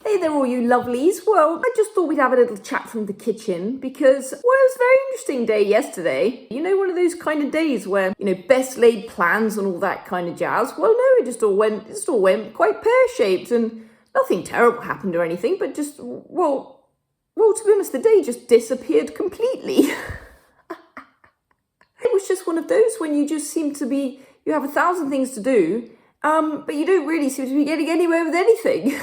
Hey there all you lovelies. Well, I just thought we'd have a little chat from the kitchen because, well, it was a very interesting day yesterday. You know, one of those kind of days where, best laid plans and all that kind of jazz. Well, no, it just all went quite pear-shaped and nothing terrible happened or anything, but just, well, to be honest, the day just disappeared completely. It was just one of those when you just seem to be, you have 1,000 things to do, but you don't really seem to be getting anywhere with anything.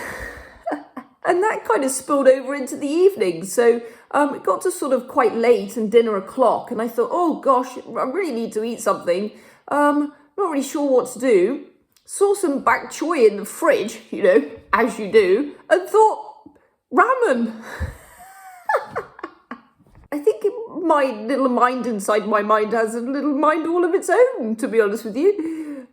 And that kind of spilled over into the evening. So it got to sort of quite late and dinner o'clock. And I thought, oh gosh, I really need to eat something. Not really sure what to do. Saw some bak choy in the fridge, as you do. And thought, ramen. I think my little mind inside my mind has a little mind all of its own, to be honest with you.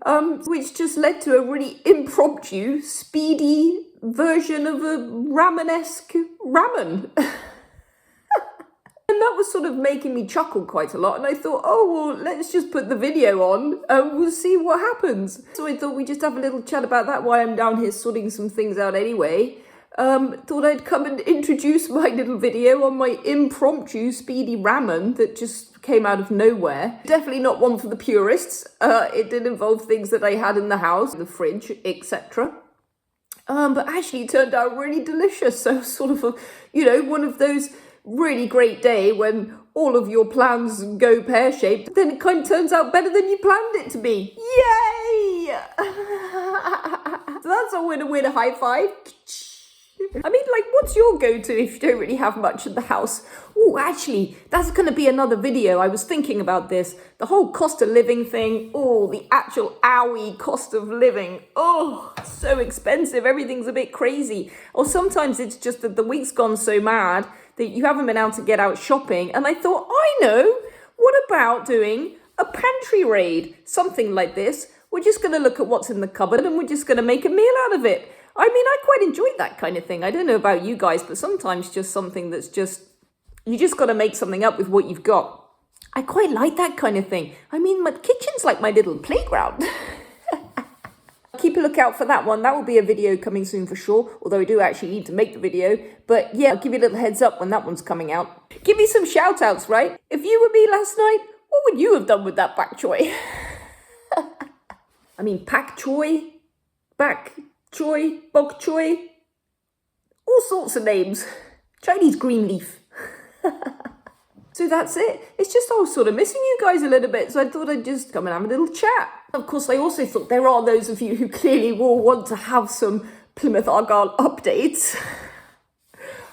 Which just led to a really impromptu, speedy version of a ramen-esque ramen. And that was sort of making me chuckle quite a lot. And I thought, oh, well, let's just put the video on and we'll see what happens. So I thought we'd just have a little chat about that while I'm down here sorting some things out anyway. Thought I'd come and introduce my little video on my impromptu speedy ramen that just came out of nowhere. Definitely not one for the purists. It did involve things that I had in the house, the fridge, etc. But actually it turned out really delicious. So sort of one of those really great day when all of your plans go pear-shaped, then it kind of turns out better than you planned it to be. Yay! So that's a winner, high five. I mean, what's your go-to if you don't really have much in the house? Oh, actually, that's going to be another video. I was thinking about this. The whole cost of living thing. Oh, the actual owie cost of living. Oh, so expensive. Everything's a bit crazy. Or sometimes it's just that the week's gone so mad that you haven't been able to get out shopping. And I thought, I know. What about doing a pantry raid? Something like this. We're just going to look at what's in the cupboard and we're just going to make a meal out of it. I mean, I quite enjoyed that kind of thing. I don't know about you guys, but sometimes just something that's just, you just got to make something up with what you've got. I quite like that kind of thing. I mean, my kitchen's like my little playground. Keep a lookout for that one. That will be a video coming soon for sure, although I do actually need to make the video. But yeah, I'll give you a little heads up when that one's coming out. Give me some shout outs, right? If you were me last night, what would you have done with that bak choy? I mean, pak choy, bak choy, bok choy, all sorts of names. Chinese green leaf. So that's it. It's just I was sort of missing you guys a little bit, so I thought I'd just come and have a little chat. Of course, I also thought there are those of you who clearly will want to have some Plymouth Argyle updates.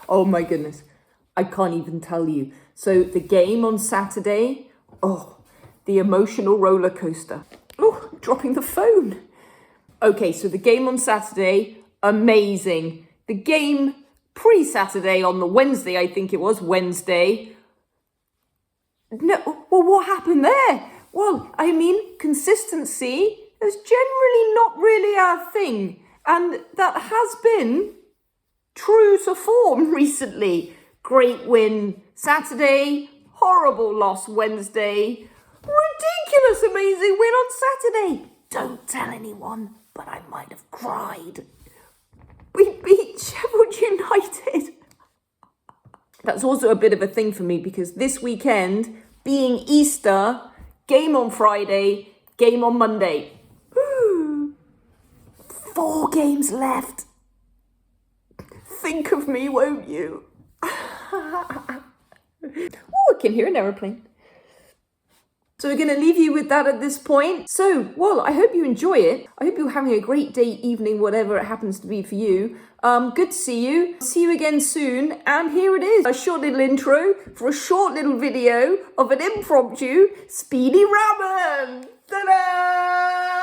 Oh my goodness, I can't even tell you. So the game on Saturday, oh, the emotional roller coaster. Oh, dropping the phone. Okay, so the game on Saturday, amazing. The game pre-Saturday on the Wednesday, I think it was, Wednesday. No, well, what happened there? Well, I mean, consistency is generally not really our thing. And that has been true to form recently. Great win Saturday, horrible loss Wednesday, ridiculous amazing win on Saturday. Don't tell anyone, but I might have cried. We beat Sheffield United. That's also a bit of a thing for me because this weekend, being Easter, game on Friday, game on Monday. 4 games left. Think of me, won't you? Oh, I can hear an aeroplane. So we're going to leave you with that at this point. So, well, I hope you enjoy it. I hope you're having a great day, evening, whatever it happens to be for you. Good to see you. See you again soon. And here it is, a short little intro for a short little video of an impromptu speedy ramen. Ta-da!